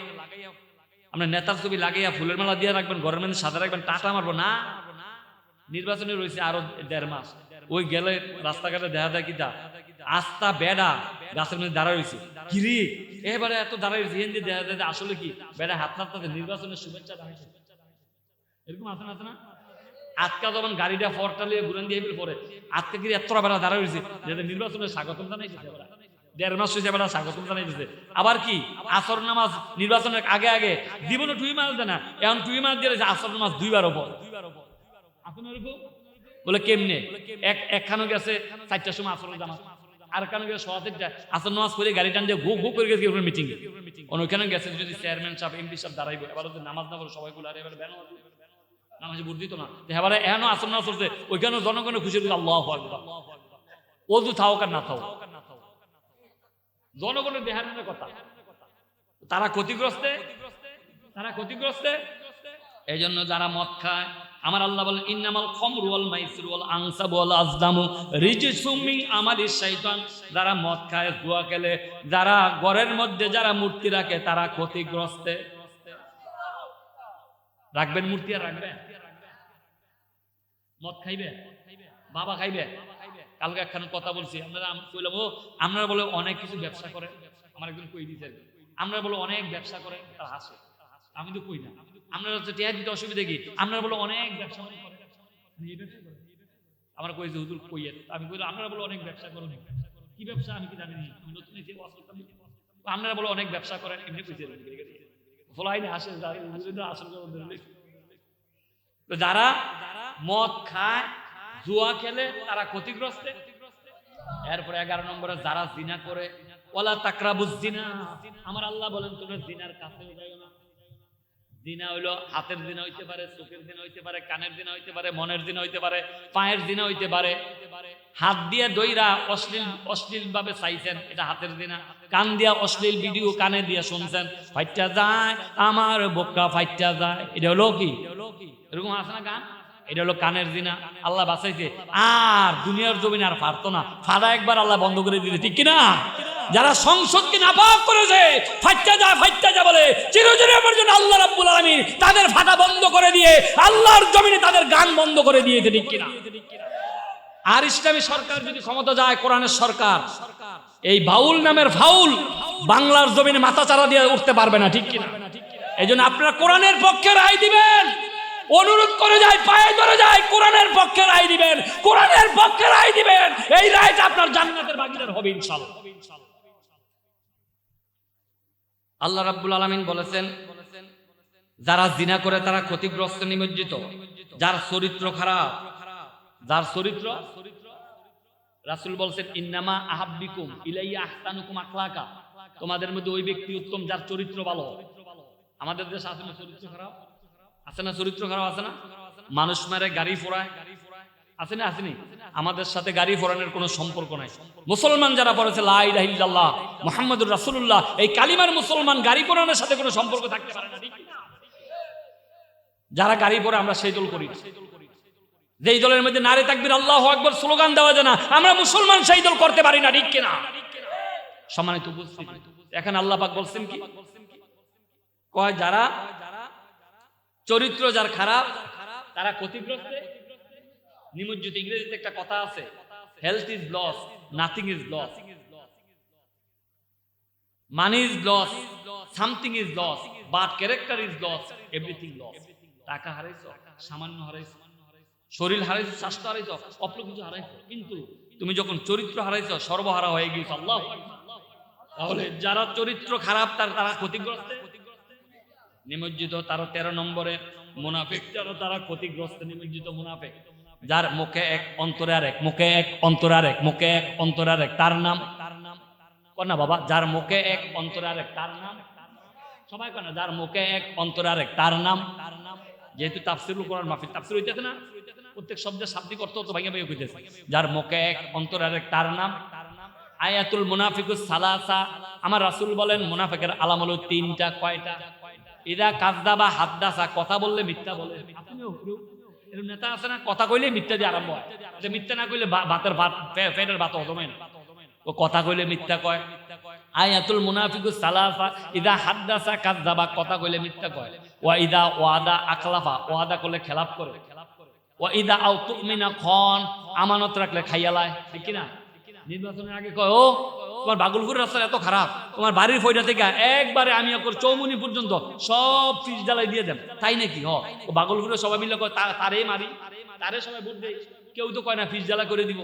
আমরা নেতার ছবি লাগাইয়া ফুলের মালা দিয়ে রাখবেন, ঘরের মধ্যে সাদা রাখবেন, টাটা মারবো না। নির্বাচনে রয়েছে আরো 1.5 মাস, ওই গেলে রাস্তাঘাটে দেখা যায় কিটা আস্তা বেড়া গাছের মধ্যে দাঁড়া রয়েছে, কিরি এবারে এত দাঁড়া রয়েছে, হিন্দি দেখা যায় আসলে কি বেড়া হাত নাড়তে নির্বাচনের শুভেচ্ছা জানাইছে, এরকম আছে না? আজকা যখন গাড়িটা ফরটা লিয়ে ঘুরেন দিয়ে পরে আজকে কি এতটা বেড়া দাঁড়া রয়েছে, যাদের নির্বাচনের স্বাগতম জানাইছে। 1.5 মাস হয়েছে এবার স্বাগতম জানাইতেছে। আবার কি আসর নামাজ নির্বাচনের আগে আগে জীবনে 2 মাস দেয় না, এখন 2 মাস দিয়ে আসর নামাজ 2 বার পর বলে কেমনে একখানো গেছে 4টার সময় আসরের জামাত, আর কারণ গেছে 4:30 আসর নামাজ পড়ে গাড়ি টান দিয়ে গো গো করে গেছে মিটিং এ, ওখানে গেছে যদি চেয়ারম্যান সাহেব এমপি সাহেব দাঁড়াইবো, এবার যদি নামাজ না পড়ে সবাই গুলো আর এবার ব্যান নামাজে ভোট দিত না, এবারে এখনো আসর নামাজ পড়ছে, ওইখানে জনগণের খুশি দিচ্ছে আল্লাহু আকবার, ওযু থাও আর না থাও জনগণের দেহানের কথা। তারা ক্ষতিগ্রস্ত। এই জন্য যারা মদ খায়, আমার আল্লাহ বলেন ইন্নামাল খামরু ওয়াল মাইসিরু ওয়াল আনসাবু ওয়াল আজলামু রিজসুম মিন আমালিশ শাইতান। যারা মদ খায়, জুয়া খেলে, যারা ঘরের মধ্যে যারা মূর্তি রাখে, তারা ক্ষতিগ্রস্ত। রাখবেন মূর্তি আর রাখবেন? মদ খাইবে, বাবা খাইবে। কালকে একখান কথা বলছি, আপনারা বলে অনেক কিছু ব্যবসা করে, আমার একজন কই দিতে, আমরা বলে অনেক ব্যবসা করে, তার হাসে, আমি তো কই না। আপনারা হচ্ছে টিয়া দিতে অসুবিধা কি? আপনারা বলে অনেক ব্যবসা করে, আমরা কইছি হুজুর কইয়ে, আমি কইলাম আপনারা বলে অনেক ব্যবসা করেন, কি ব্যবসা আমি কি জানি না, আমি নতুন এসে আপনারা বলে অনেক ব্যবসা করেন, এমনি কইছে ফলাই না আসে তো যারা মদ খায়, জুয়া খেলে, তারা ক্ষতিগ্রস্ত। এরপরে 11 নম্বরে যারা জিনা করে, ওয়ালা তাকরাবুজ জিনা, আমার আল্লাহ বলেন তোমরা জিনার কাছে যাইও না। জিনা হইলো হাতের জিনা হইতে পারে, চোখের জিনা হইতে পারে, কানের জিনা হইতে পারে, মনের জিনা হইতে পারে, পায়ের জিনা হইতে পারে। হাত দিয়ে দইরা অশ্লীল ভাবে চাইছেন, এটা হাতের জিনা। কান দিয়া অশ্লীল ভিডিও কানে দিয়ে শুনছেন, ফাইটা যায় আমার বোকা ফাইটা যায়, এটা হলো কি? এরকম আছে না গান? এটা হলো কানের জিনা, আল্লাহ বাঁচাইছে। আর দুনিয়ার জমিন আর পারতো না, ফাড়া একবার আল্লাহ বন্ধ করে দিতে, ঠিক কিনা? যারা সংসদকে নাপাক করেছে, ফাইটা যা বলে, চিরদিনের জন্য আল্লাহ রাব্বুল আলামিন তাদের ফাটা বন্ধ করে দিয়ে আল্লাহর জমিনে তাদের গান বন্ধ করে দিয়েছে, ঠিক কিনা? আর ইসলামী সরকার যদি ক্ষমতা যায়, কোরআনের সরকার, এই বাউল নামের ফাউল বাংলার জমিনে মাথা চারা দিয়ে উঠতে পারবে না, ঠিক কিনা? এই জন্য আপনারা কোরআনের পক্ষে রায় দিবেন, অনুরোধ করে যায়, পায়ে ধরে যায়, কোরআনের পক্ষে রায় দিবেন, কোরআনের পক্ষে রায় দিবেন। এই রায়টা আপনার জান্নাতের ভাগীদার হবে ইনশাআল্লাহ। আল্লাহ রাব্বুল আলামিন বলেছেন, যারা জিনা করে তারা ক্ষতিগ্রস্ত, নিমজ্জিত। যার চরিত্র খারাপ, যার চরিত্র, রাসূল বলেছেন ইন্নামা আহাব্বিকুম ইলাইয়া আহসানুকুম আখলাকা, তোমাদের মধ্যে ওই ব্যক্তি উত্তম যার চরিত্র ভালো। আমাদের দেশে আছে না চরিত্র খারাপ? আছে না চরিত্র খারাপ? আছে না? মানুষ মারে, গাড়ি ফোড়ায়, আছে না? আসেনি? আমাদের সাথে গাড়ি ফোড়ানোর কোনো সম্পর্ক নাই। মুসলমান যারা পড়েছে লা ইলাহা ইল্লাল্লাহ মুহাম্মাদুর রাসূলুল্লাহ, এই কালিমার মুসলমান, গাড়ি ফোড়ানোর সাথে কোনো সম্পর্ক থাকতে পারে না, ঠিক না? যারা গাড়ি পরে আমরা সেই দল করি, যেই দলের মধ্যে নারে তাকবীর আল্লাহু আকবার স্লোগান দেওয়া যায় না, আমরা মুসলমান সেই দল করতে পারি না, ঠিক কিনা? সম্মানিত উপস্থিতি, এখন আল্লাহ পাক বলছেন কি? কয় যারা চরিত্র যার খারাপ, তারা ক্ষতিগ্রস্ত, নিমজ্জিত। ইংরেজিতে একটা কথা আছে, health is lost, nothing is lost, money is lost, something is lost, but character is lost, everything lost. টাকা হারাইছো, সামান্য হারাইছো, শরীর হারাইছো, স্বাস্থ্য হারাইছো, অল্প কিছু হারাইছো, কিন্তু তুমি যখন চরিত্র হারাইছো, সর্বহারা হয়ে গিয়েছো। আল্লাহু আকবার। তাহলে যারা চরিত্র খারাপ, তারা ক্ষতিগ্রস্ত, নিমজ্জিত। তারা 13 নম্বরে মুনাফিক, তারা ক্ষতিগ্রস্ত, নিমজ্জিত, মুনাফিক। যার মুখে এক অন্তরে আরেক, মুখে এক অন্তরে আরেক, মুখে এক অন্তরে আরেক, তার নাম না বাবা, যার মুখে এক অন্তরে আরেক, তার নাম সবাই কয় না, যার মুখে এক অন্তরে আরেক, তার নাম। যেহেতু তাফসীরুল কোরআন মাহফিল, তাফসীর হইতেছে না, প্রত্যেক শব্দের শাব্দিক অর্থ তো ভাইয়া ভাইয়া কইতেছে। যার মুখে এক অন্তরে আরেক, তার নাম। আয়াতুল মুনাফিকুস সালাসা, আমার রাসূল বলেন মুনাফিকের আলাম হলো 3টা। কয়টা? ইদা কাযযাবা হাদ্দাসা, কথা বললে মিথ্যা বলে। আপনিও এরকম নেতা আছে না, কথা কইলে মিথ্যা দিয়ে আরম্ভ হয়, যে মিথ্যা না কইলে ভাতের ভাত, পেটের ভাত হজম হয় না, ও কথা কইলে মিথ্যা কয়। আয়াতুল মুনাফিকুস সালাসা, ইদা হাদ্দাসা কাযযাবা, কথা কইলে মিথ্যা কয়। ওয়া ইদা ওয়াদা আখলাফা, ওয়াদা করলে খেলাফ করে। ওয়া ইদা আও তুমিনা খান, আমানত রাখলে খাইয়ালায়, ঠিক কি না? নির্বাচনের আগে কয়, ও তোমার বাগলপুর রাস্তা এত খারাপ, তোমার বাড়ির ফয়টা থেকে একবারে আমি চৌমুনি পর্যন্ত সব পিচ জ্বালাই দিয়ে দেন, তাই নাকি? ও বাগলপুরে সবাই মিলে কয় তারে মারি, তারে সবাই ভোট দেয়, কেউ তো কয় না ফিস জ্বালা করে দিব।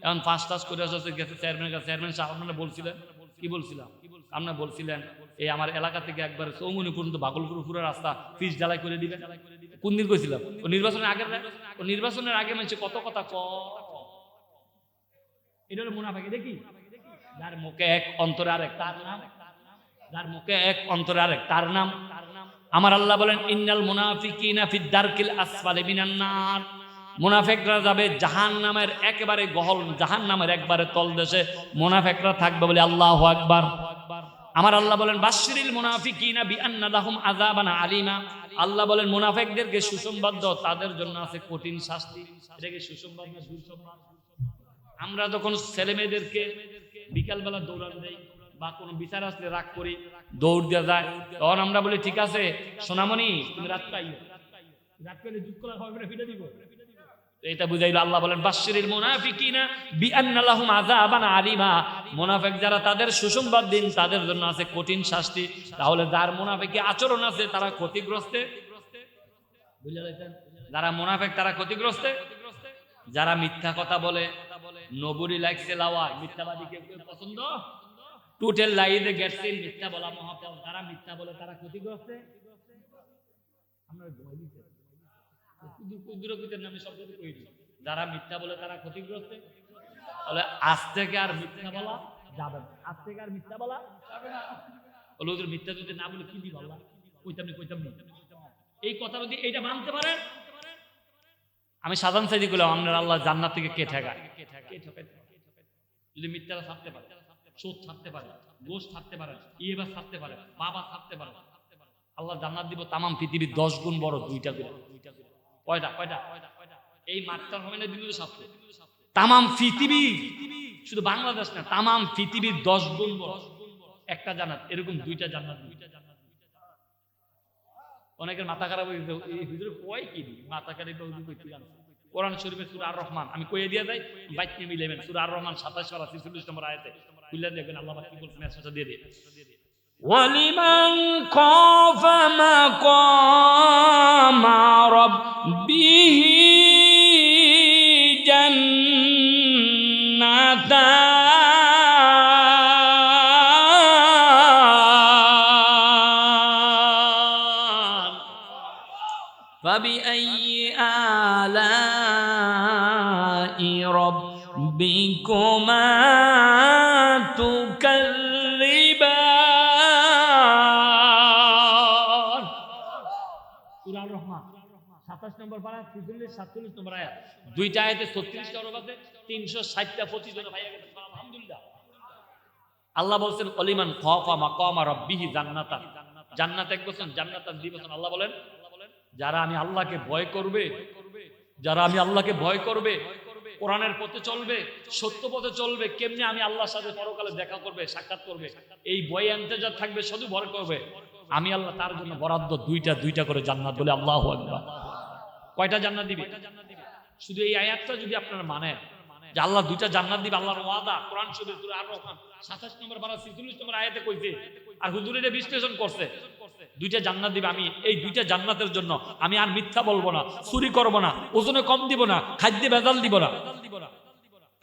এখন ফাঁস টাস করে আসছে গেছে চেয়ারম্যানের কাছে, চেয়ারম্যান সাহেব আপনারা বলছিলেন কি বলছিলাম, আপনারা বলছিলেন এই আমার এলাকা থেকে একবার চৌমনি পর্যন্ত বাগলপুর পুরো রাস্তা ফিস জ্বালাই করে দিবেন। কোন দিন কইছিলাম? ও নির্বাচনের আগে, ও নির্বাচনের আগে মানুষ কত কথা এটা হলো মুনাফিক। দেখি যার মুখে এক অন্তরে আরেক, তার নাম, যার মুখে এক অন্তরে আরেক তার নাম। আমার আল্লাহ বলেন ইন্নাল মুনাফিকিনা ফিদ দারকিল আসফালি মিনান নার, মুনাফিকরা যাবে জাহান্নামের একেবারে গহল, জাহান্নামের একবারে তলদেশে মুনাফিকরা থাকবে বলে আল্লাহু আকবার। আমার আল্লাহ বলেন বাশশিরিল মুনাফিকিনা বিআন্না লাহুম আযাবান আলিমা, আল্লাহ বলেন মুনাফিকদেরকে সুসংবাদ দাও, তাদের জন্য আছে কঠিন শাস্তি। এটা কি সুসংবাদ না দুঃসংবাদ? আমরা যখন ছেলে মেয়েদেরকে বিকালবেলা দৌড়ান দেই বা কোনো বিচার আসলে রাগ করি, দৌড় দেওয়া যায়, তখন আমরা বলি ঠিক আছে সোনামণি তুমি রাত পাইও, রাত পেলে দুধ কলা খাওয়া করে ফিরে দিব। এটা বুঝাইলো আল্লাহ বলেন বাশশিরিল মুনাফিকিনা বিআন্না লাহুম আযাবান আলিমা, মুনাফিক যারা তাদের সুসংবাদ দিন, তাদের জন্য আছে কঠিন শাস্তি। তাহলে যার মুনাফিকি আচরণ আছে তারা ক্ষতিগ্রস্ত, বুঝা যাচ্ছেন? যারা মুনাফিক তারা ক্ষতিগ্রস্ত। যারা মিথ্যা কথা বলে, নবুরি লাগছে লাওয়া, মিথ্যাবাদী কেউ কেউ পছন্দ, টুটেল লাইদে গেটসিন মিথ্যা বলা মহাপাপ, যারা মিথ্যা বলে তারা ক্ষতিগ্রস্ত। আমরা নামে শব্দ কই, যারা মিথ্যা বলে তারা ক্ষতিগ্রস্ত। তাহলে আজ থেকে আর মিথ্যা বলা যাবে না, আজ থেকে আর মিথ্যা বলা যাবে না। বলে ওদের মিথ্যা যদি না বলে কি বললা, কইতাম নি। এই কথা যদি এইটা মানতে পারে, আমি সাধারণ সাইদি করলাম আপনার আল্লাহ জান্নাত থেকে কে ঠেকায়? যদি মিথ্যাটা ছাড়তে পারে, সুদ ছাড়তে পারে, গোশ ছাড়তে পারে, ইয়েবাস ছাড়তে পারে, বাবা ছাড়তে পারে, আল্লাহ জান্নাত দিব তামাম পৃথিবীর 10 গুণ বড়, দুইটা করে। কয়টা? এই মাঠটার হবে না দিল্লি ছাত্র, তামাম পৃথিবী, শুধু বাংলাদেশ না, তামাম পৃথিবীর 10 গুণ বড় একটা জান্নাত, এরকম দুইটা জান্নাত। অনেকের মাথা খারাপ হয়ে গেছে, এই হুজুর কয় কি মাথা খারাপ কইতে জানেন? কোরআন শরীফের সূরা আর রহমান আমি কইয়ে দিয়া যাই, বাইক নিয়ে মিলাবেন সূরা আর রহমান 27 পারা 46 নম্বর আয়াতে খুলে দেখবেন আল্লাহ পাক কি বলছেন, মেসেজটা দিয়ে দিন। ওয়ালিমান খাফা মাকামা রাব্বিহি জান্নাতান فبأي آلاء ربكما تكذبان সূরা আর রহমান 27 নম্বর পারা 46 নম্বর আয়াত, দুইটা আয়াতে 36 টা আছে, 360 টা 25 জন ভাইয়া গেছে আলহামদুলিল্লাহ। আল্লাহ বলেন অলিমান খাফা মাকামা রাব্বিহি জান্নাতান, জান্নাত এক বছর, জান্নাতান দুই বছর। আল্লাহ বলেন যারা আমি আল্লাহকে ভয় করবে, যারা আমি আল্লাহকে ভয় করবে, কোরআনের পথে চলবে, সত্য পথে চলবে, কেমনে আমি আল্লাহর সাথে পরকালে দেখা করবে, সাক্ষাৎ করবে, এই ভয় ইন্তজার থাকবে, শুধু ভয় করবে, আমি আল্লাহ তার জন্য বরাদ্দ দুইটা করে জান্নাত। বলে আল্লাহু আকবার। কয়টা জান্নাত দিবে? শুধু এই আয়াতটা যদি আপনারা মানেন যে আল্লাহ দুইটা জান্নাত দিবে, আল্লাহর ওয়াদা, কোরআন শরীফ সূরা আর রহমান 27 নম্বর পারা 46 নম্বর আয়াতে কইছে, আর হুজুর এটা বিশ্লেষণ করছে, দুইটা জান্নাত দিবে, আমি এই দুইটা জান্নাতের জন্য আমি আর মিথ্যা বলবো না, চুরি করব না, ওজনে কম দিব না, খাদ্যে ভেজাল দিব না।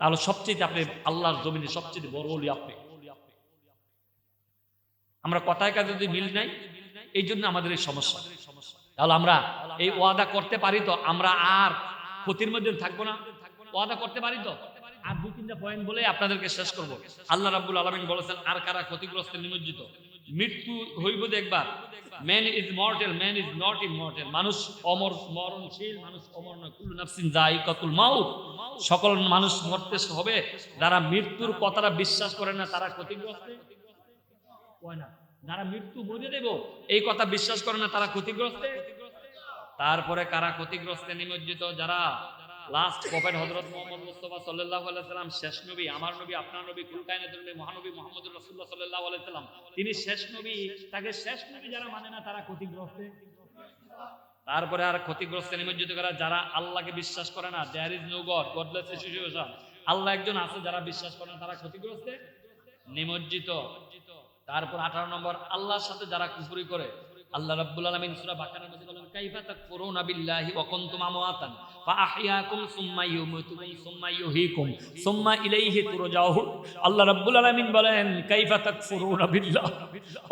তাহলে সবচেয়ে আপনি আল্লাহর জমিনে সবচেয়ে বড় ওলি আপনি। আমরা কথায় কাজে যদি মিল নাই, এই জন্য আমাদের এই সমস্যা। তাহলে আমরা এই ওয়াদা করতে পারি তো, আমরা আর ক্ষতির মধ্যে থাকবো না, ওয়াদা করতে পারি তো। আর 2-3টা পয়েন্ট বলে আপনাদেরকে শেষ করব। আল্লাহ রাব্বুল আলামিন বলেছেন আর কারা ক্ষতিগ্রস্ত নিমজ্জিত। মৃত্যু হইব দেখবার, man is mortal, man is not immortal, মানুষ অমর, মরণশীল, মানুষ অমর নয়। কুল্লু নাফসিন যায়িকাতুল মাউত, সকল মানুষ মরতে হবে। যারা মৃত্যুর কথাটা বিশ্বাস করে না তারা ক্ষতিগ্রস্ত হয় না, যারা মৃত্যু বুঝে দেব এই কথা বিশ্বাস করে না তারা ক্ষতিগ্রস্ত। তারপরে কারা ক্ষতিগ্রস্ত নিমজ্জিত? যারা লাস্ট প্রফেট হযরত মুহাম্মদ মুস্তাফা সাল্লাল্লাহু আলাইহি সাল্লাম, শেষ নবী, আমার নবী, আপনার নবী, কুল কায়নাতের নবী, মহানবী মুহাম্মদুর রাসূলুল্লাহ সাল্লাল্লাহু আলাইহি সাল্লাম, তিনি শেষ নবী, তাকে শেষ নবী যারা মানে না তারা ক্ষতিগ্রস্ত। তারপরে আর ক্ষতিগ্রস্ত নিমজ্জিত করা যারা আল্লাহকে বিশ্বাস করে না, there is no God, godless situation, Allah একজন আছে যারা বিশ্বাস করে না তারা ক্ষতিগ্রস্ত নিমজ্জিত। তারপর 18 নম্বর, আল্লাহর সাথে যারা কুফরি করে, আল্লাহ রাব্বুল আলামিন সূরা বাকারার মধ্যে বলেন কাইফা তাকফুরুনা বিল্লাহি ওয়া কুনতুম আমওয়াতান ফাআহইয়াকুম সুম্মা ইউমীতুকুম সুম্মা ইউহয়িকুম সুম্মা ইলাইহি তুরজাউন। আল্লাহ রাব্বুল আলামিন বলেন কাইফা তাকফুরুনা বিল্লাহ,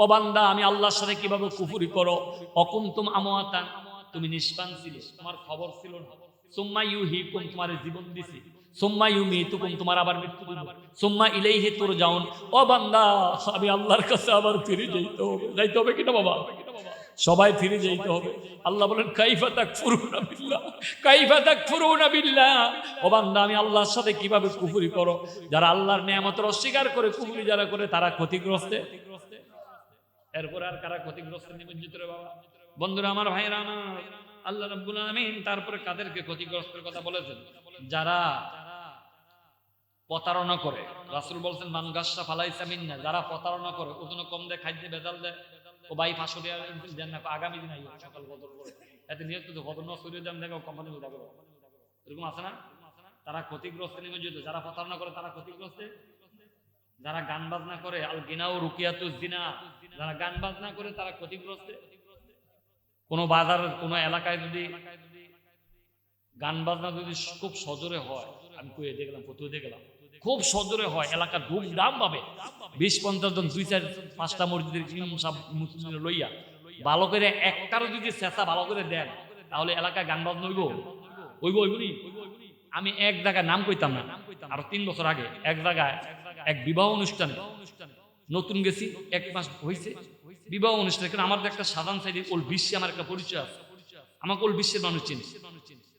ও বান্দা আমি আল্লাহর সাথে কিভাবে কুফরি করো। ওয়া কুনতুম আমওয়াতান, তুমি নিষ্পান ছিলে, তোমার খবর ছিল না। সুম্মা ইউহয়িকুম, তোমার জীবন দিছি। সুম্মা ইউমীতুকুম, তোমার আবার মৃত্যু দিব। সুম্মা ইলাইহি তুরজাউন, ও বান্দা আমি আল্লাহর কাছে আবার ফিরে যাইতে হবে কিনা বাবা? সবাই ফিরে যাইতে হবে। আল্লাহ বলেন কাইফা তাকফুরুনা বিল্লাহ, কাইফা তাকফুরুনা বিল্লাহ, ও বান্দা আমি আল্লাহর সাথে কিভাবে কুফরি করো। যারা আল্লাহর নিয়ামতের অস্বীকার করে কুফরি যারা করে তারা ক্ষতিগ্রস্ত। এরপর আর কারা ক্ষতিগ্রস্ত নিমজ্জিত রে বাবা? বন্ধুরা আমার, ভাইরা আমার, আল্লাহ রাব্বুল আলামিন তারপরে কাদেরকে ক্ষতিগ্রস্তের কথা বলেছেন? যারা প্রতারণা করে। রাসূল বলছেন মান গাসসা ফালাইসা মিন্না, যারা প্রতারণা করে, ওজন কম দেয়, খাদ্যে ভেজাল দেয়, ও ভাই 500 টাকা দেন না, আগামী দিন আইও সকাল বদল করে, এতে নিয়ে তো বদল না সরিয়ে দাম দেখো কোম্পানি যাবে, এরকম আছে না? তারা ক্ষতিগ্রস্ত নিমজ্জিত। যারা প্রতারণা করে তারা ক্ষতিগ্রস্ত। যারা গান বাজনা করে, আল গিনাউ রুকিয়াতুজ জিনা, যারা গান বাজনা করে তারা ক্ষতিগ্রস্ত। কোন বাজার কোন এলাকায় যদি গান বাজনা যদি খুব সজোরে হয়, আমি কয়ে দেখলাম, ফতুয়া দেখলাম, খুব সজোরে হয়, এলাকা ধুমধাম পাবে, 20-50 জন 2-4-5টা মসজিদের ইমাম সাহেব মুসলিম লইয়া ভালো করে একটারও যদি চেঁচা ভালো করে দেন, তাহলে এলাকায় গান বাজনা হইবনি। আমি এক জায়গায় নাম কইতাম না, আরো 3 বছর আগে এক জায়গায় এক বিবাহ অনুষ্ঠানে নতুন গেছি, 1 মাস হয়েছে বিবাহ অনুষ্ঠানে। কারণ আমার একটা সাধারণ সাইডে ওল বিশ্বে আমার একটা পরিচয় আছে, আমাকে ওল বিশ্বের মানুষ চিনি।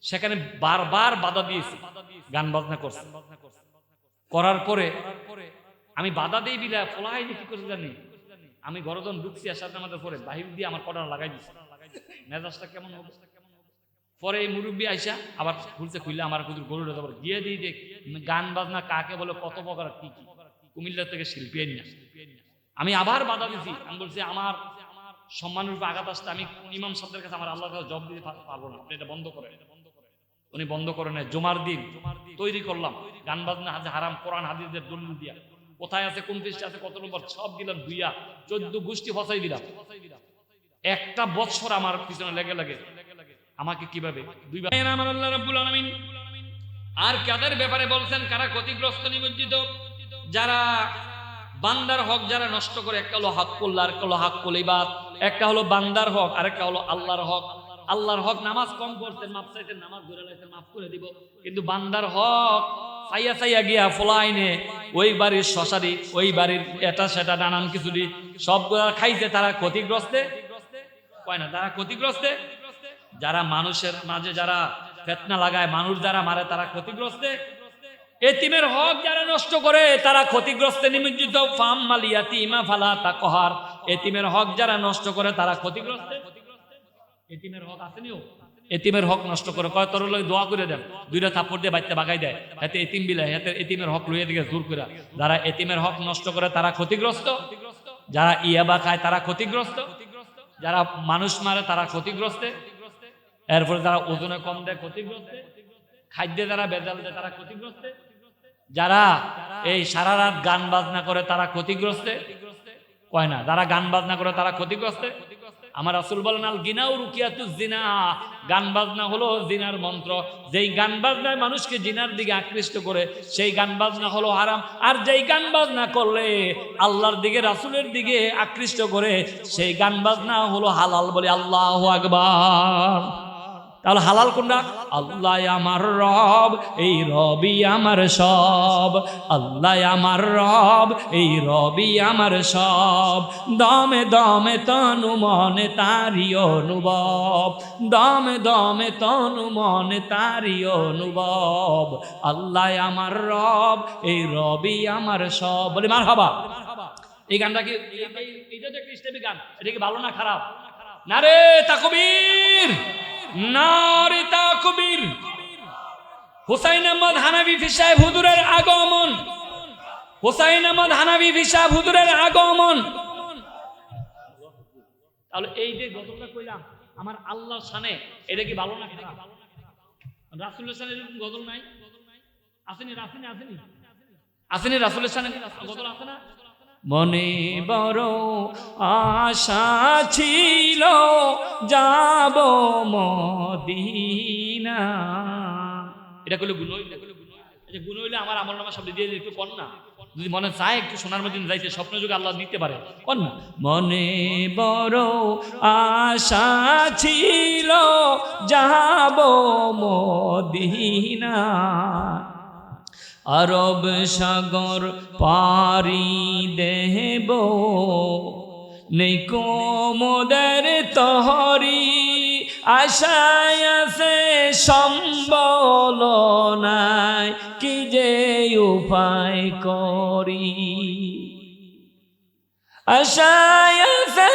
সেখানে বারবার বাধা দিয়েছি, গান বাজনা করছে। করার পরে আমি বাধা দিই বিলা ফলাই কি করে জানি, আমি গরজন ঢুকছি আসার আমাদের পরে বাহির দিয়ে আমার কটার লাগাই দিচ্ছে, মেজাজটা কেমন হবে। পরে এই মুরব্বী আইসা আবার খুলছে, খুললে আমার কুদুর গরুটা যাবার গিয়ে দিই দেখ গান বাজনা কাকে বলে, কত প্রকার কি কি, কুমিল্লা থেকে শিল্পী আনি না। আমি আবার বাধা দিছি, আমি বলছি আমার সম্মানের উপর আঘাত আসতে আমি ইমাম সাহেবের কাছে আমার আল্লাহর কাছে জবাব দিতে পারবো না, আপনি এটা বন্ধ করেন। উনি বন্ধ করে নেয়। জুমার দিন তৈরি করলাম, গান বাজনা হারাম, কোরআন হাদিসের দলিল দিয়া কোথায় আছে, কোন পৃষ্ঠা আছে, কত নম্বর সব দিলাম, 14 গোষ্ঠী ফসাই দিলাম। একটা বছর আমার পিছনে লেগে লাগে আমাকে কিভাবে আমার আল্লাহ রাব্বুল আলামিন আর কাদের ব্যাপারে বলছেন কারা ক্ষতিগ্রস্ত নিমজ্জিত? যারা বান্দার হক যারা নষ্ট করে। একটা হলো হাক্কুল, আর একটা হলো হাক্কুল ইবাদ। একটা হলো বান্দার হক, আর একটা হলো আল্লাহর হক। আল্লাহর হক নামাজ কম করতেন, মাপ চাইতেন, নামাজ ধরে লাইতেন, মাফ করে দিব। কিন্তু বান্দার হক চাইয়া চাইয়া গিয়া ফলাইনে ওই বাড়ির শশারি, ওই বাড়ির এটা সেটা নানান কিছু দি সবগুলা খাইছে, তারা ক্ষতিগ্রস্তে কয় না, তারা ক্ষতিগ্রস্তে। যারা মানুষের মাঝে যারা ফিতনা লাগায়, মানুষ যারা মারে, তারা ক্ষতিগ্রস্তে। এতিমের হক যারা নষ্ট করে তারা ক্ষতিগ্রস্তে নিমজ্জিত। ফাম্মাল ইয়াতীমা ফালা তাকহার, এতিমের হক যারা নষ্ট করে তারা ক্ষতিগ্রস্ত। এতিমের হক আসেনিও, এতিমের হক নষ্ট করে, কয় তোর লগে দোয়া করে দেন, 2টা থাপ্পড় দিয়ে বাচ্চা বাগাই দেয়, হাতে এতিম বিলাই, হাতে এতিমের হক লইয়া দিকে জোর করে। যারা এতিমের হক নষ্ট করে তারা ক্ষতিগ্রস্ত। যারা ইয়াবা খায় তারা ক্ষতিগ্রস্ত। যারা মানুষ মারে তারা ক্ষতিগ্রস্ত। এরপরে যারা ওজনে কম দেয় ক্ষতিগ্রস্ত। খাদ্যে যারা ভেজাল দেয় তারা ক্ষতিগ্রস্ত। যারা এই সারা রাত গান বাজনা করে তারা ক্ষতিগ্রস্ত। কয় না, যারা গান বাজনা করে তারা ক্ষতিগ্রস্ত। আমার রাসূল বলেন আল গিনাউ রুকিয়াতুজ জিনা, গান বাজনা হলো জিনার মন্ত্র। যেই গান বাজনায় মানুষকে জিনার দিকে আকৃষ্ট করে সেই গান বাজনা হলো হারাম। আর যেই গান বাজনা করলে আল্লাহর দিকে, রাসূলের দিকে আকৃষ্ট করে সেই গান বাজনা হলো হালাল। বলে আল্লাহু আকবার। তাহলে হালাল কোনটা? আল্লাহ আমার রব, এই রবি আমার সব। আল্লাহ আমার রব, এই রবি আমার সব। দমে দমে তনু মনে তারি অনুভব, দমে দমে তনু মনে তারি অনুভব। আল্লাহ আমার রব, এই রবি আমার সব। বলি মারহাবা। এই গানটা কি, এইটা তো একটা ইসলামী গান, এটা কি ভালো না খারাপ? নারে তাকবীর, নারে তাকবীর। হুসাইন আহমদ হানাফি সাহেব হুজুরের আগমন, হুসাইন আহমদ হানাফি সাহেব হুজুরের আগমন। তাহলে এই যে গজলটা কইলাম আমার আল্লাহর শানে, এটা কি ভালো না খারাপ? রাসূলের শানে এরকম গজল নাই? আসেনি? আসেনি? আসেনি? আসেনি? রাসূলের শানে গজল আছে না? মনে বড় আশা ছিল যাব মদিনা। এটা করলে গুণ হইলে, গুণ হইলে আমার আমল নামা শব্দ দিয়ে একটু কর না, যদি মনে চায় একটু সোনার মদিনা যাইতে স্বপ্ন যুগে আল্লাহ দিতে পারে, কর না। মনে বড় আশা ছিল যাব মদিনা, আরব সাগর পারি দেব, নেই কোমদের তহরি, আশায় আছে সম্বল নাই, কি যে উপায় করি। আশায় আছে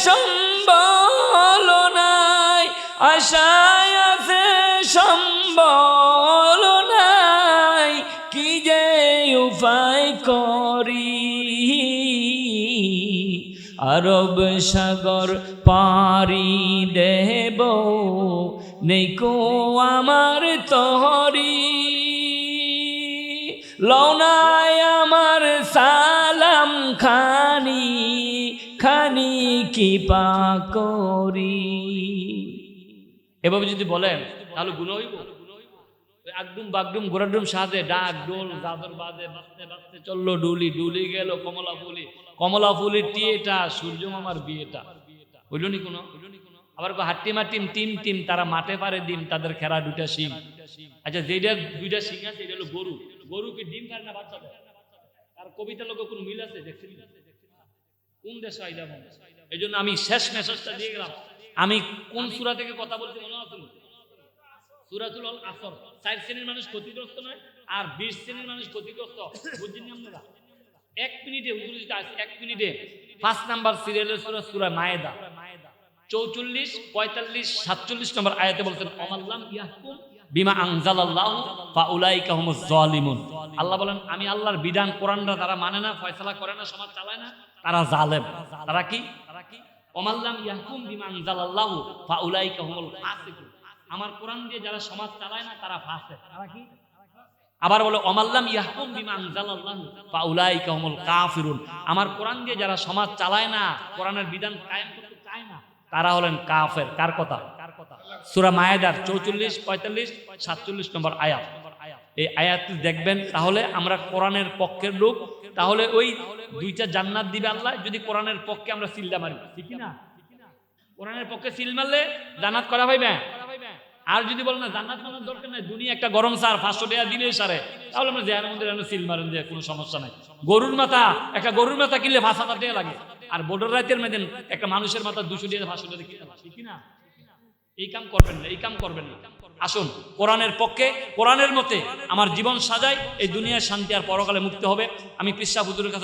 সম্বল নাই, আশায় আছে সম্বল নাই, কি যে উপায় করি। আরব সাগর পারি দেব, নেই কো আমার তহরি, লওনায় আমার সালাম খানি, খানি কি পা করি। এভাবে যদি বলেন তাহলে গুণ হইব। আগডুম বাগডুম গোড়াডুম সাজে, ডাক ডোল জাদর বাজে, বাজতে বাজতে চললো ডুলি, ডুলি গেল কমলা ফুলি, কমলা ফুলির টিয়েটা সূর্য মামার বিয়েটা হইল নি কোনো। আবার হাট্টিমা টিম টিম টিম, তারা মাঠে পারে ডিম, তাদের খেরা দুইটা শিং। আচ্ছা যেটা দুইটা শিং আছে এটা হলো গরু, গরুকে ডিম পারে না বাচ্চা দেয়। আর কবিতার লোক কোনো মিল আছে দেখছেন কোন দেশ আইলা? এই জন্য আমি শেষ মেসেজটা দিয়ে গেলাম। আমি কোন সূরা থেকে কথা বলছি মনে আছে? সূরাতুল আসর। 4 শ্রেণীর মানুষ ক্ষতিগ্রস্ত নয়, আর 20 শ্রেণীর মানুষ ক্ষতিগ্রস্ত। বুঝছেন আপনারা? 1 মিনিটে হুজুর যেটা আছে 1 মিনিটে 5 নাম্বার সিরিয়ালের সূরা সূরা মায়েদা 44, 45, 47 নম্বর আয়াতে বলছেন আমাল্লাম ইয়াহকুম বিমা আনজালাল্লাহু ফাউলাইকা হুমুজ জালিমুন। আল্লাহ বলেন আমি আল্লাহর বিধান কোরআনটা তারা মানে না, ফয়সালা করে না, সমাজ চালায় না, তারা জালেম। তারা কি? আমাল্লাম ইয়াহকুম বিমা আনজালাল্লাহু ফাউলাইকা হুমুল ফাসিকুন। আমার কোরআন দিয়ে যারা সমাজ চালায় না তারা ফাসিক। তারা কি? আবার বলে আমাল্লাম ইয়াহকুম বিমা আনজালাল্লাহু ফাউলাইকা হুমুল কাফিরুন। আমার কোরআন দিয়ে যারা সমাজ চালায় না, কোরআনের বিধান কায়েম করতে চায় না, তারা হলেন কাফের। কার কথা? সূরা মায়েদার 44, 45, 47 নম্বর আয়াত। এই আয়াতটি দেখবেন, তাহলে আমরা কোরআনের পক্ষের লোক। তাহলে ওই 2টা জান্নাত দিবে আল্লাহ যদি কোরআনের পক্ষে আমরা সিলটা মারি, ঠিক না? কোরআনের পক্ষে সিল মারলে জান্নাত করা পাইবে। আর যদি বলেন না জান্নাত মানার দরকার নাই, দুনিয়া একটা গরম সার 500 টাকা দিলে সারে, তাহলে আমরা জাহান্নামের মধ্যে সিল মারেন যে কোনো সমস্যা নাই। গরুর মাথা, একটা গরুর মাথা কিনলে 5,000 টাকা লাগে, আর বড় রাতের মেদিন একটা মানুষের মাথা 200 টাকা 500 টাকা কিনতে পারে, ঠিক না? এই কাম করবেন না, এই কাম করবেন না। আসুন কোরআনের পক্ষে, কোরআনের মতে আমার জীবন সাজাই, এই দুনিয়ার শান্তি আর পরকালে মুক্তি হবে। আমি পীর সাহেব হুজুরের কাছে